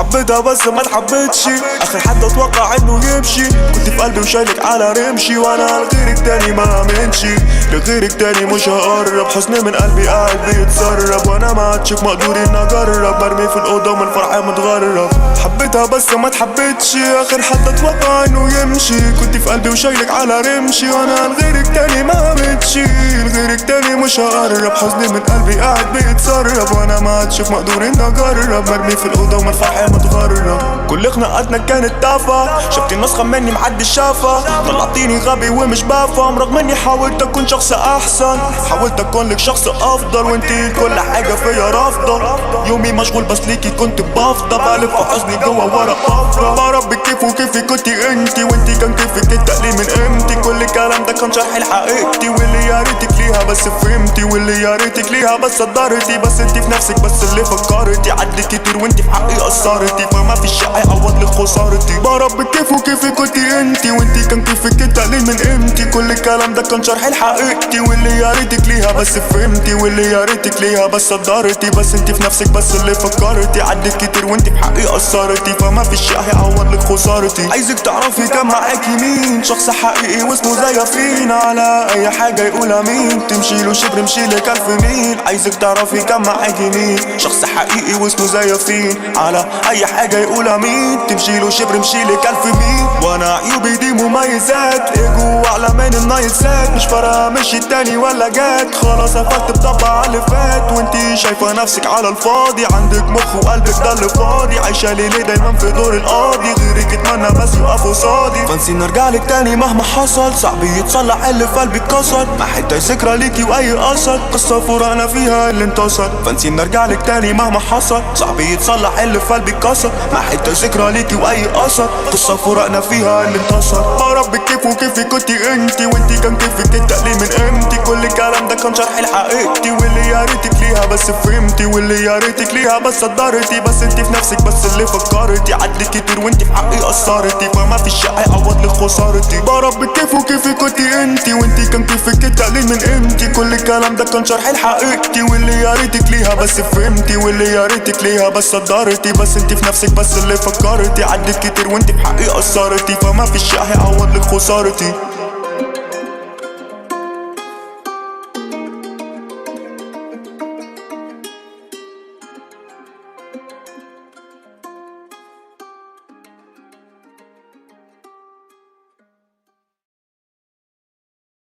حبيتها بس ما تحبتش، اخر حد اتوقع انه يمشي. كنت في قلبي وشايلك على رمشي، وانا لغيرك تاني ما امنش، لغيرك تاني مش هقرب. حزن من قلبي قاعد بيتسرب، وانا ما عادش مقدور اني اجرب. برمي في الاوضه ومن فرحي متغرب. حبيتها بس ما تحبتش، اخر حد اتوقع انه يمشي. كنت في قلبي وشايلك على رمشي، وانا لغيرك تاني ما امنش، لغيرك تاني مش هقرب. حزن من قلبي قاعد بيتسرب، وانا ما عادش مقدور اني اجرب. مرمي في الاوضه ومن فرحي متغرب. كل خناقاتنا كانت تافهه، شفتي النسخه مني محدش شافها. طلعتيني غبي ومش بفهم، رغم اني حاولت اكون شخص احسن، حاولت اكون لك شخص افضل، وانتي كل حاجه فيا رافضه. يومي مشغول بس ليكي كنت بفضى، بلف في حزني جوا ورا طفره. بربي كيف وكيفي كنتي انتي، وانتي كان كيفك التقليل من قيمتي. كل الكلام ده كان شرح لحقيقتي، واللي يا ريتك ليها بس فهمتي، واللي يا ريتك ليها بس صدرتي. بس انتي في نفسك بس اللي فكرتي، عدت كتير وانتي في حقي قصرتي، فما في شيء هيعوض لك خسارتي. بربي كيف وكيفي كنتي انتي، وانتي كان كيفك التقليل من قيمتي. كل الكلام ده كان شرح لحقيقتي، واللي يا ريتك ليها بس فهمتي، واللي يا ريتك ليها بس صدرتي. بس انتي في نفسك بس اللي فكرتي، عدت كتير وانتي في حقي قصرتي، فما في شيء هيعوض لك خسارتي. عايزك تعرفي كان معاكي مين، شخص حقيقي واسمه زيفين، على اي حاجه يقولها مين. تمشي له شبر مشي لك 1000 ميل. عايزك تعرفي كان معاكي مين، شخص حقيقي واسمه زيفين، على اي حاجه يقولها مين. تمشي له شبر مشي لك 1000 ميل. وانا عيوبي دي مميزات، ايجو اعلى من النايل سات. مش فارقه مشي التاني ولا جات، خلاص قفلت بطبع على اللي فات. وانتي شايفه نفسك على الفاضي، عندك مخ وقلبك ده اللي فاضي. عايشه ليلي دايما في دور القاضي، غيرك اتمنى بس يقف قصادي. فنسي نرجع لك تاني مهما حصل، صعب يتصلح اللي في قلبي اتكسر. ما حتى ذكرى ليكي واي اثر، قصه فراقنا فيها اللي انتصر. فنسي نرجع لك تاني مهما حصل، صعب يتصلح اللي في قلبي اتكسر. ما حتى ذكرى ليكي واي اثر، قصه فراقنا فيها اللي انتصر. بربي كيف وكيفي كنتي انتي، وانتي كان كيفك التقليل من قيمتي. كل الكلام ده كان شرح لحقيقتي، واللي يا ريتك ليها بس فهمتي، واللي يا ريتك ليها بس صدرتي. بس انتي في نفسك بس اللي فكرتي، عدت كتير وانتي في حقي قصرتي، فما في شيء هيعوض لك خسارتي. بربي كيف وكيفي كنتي انتي، وانتي كان كيفك التقليل من قيمتي. كل الكلام ده كان شرح لحقيقتي، واللي يا ريتك ليها بس فهمتي، واللي يا ريتك ليها بس صدرتي. بس انتي في نفسك بس اللي فكرتي، عدت كتير وانتي في حقي قصرتي، فما في شيء هيعوض لك خسارتي.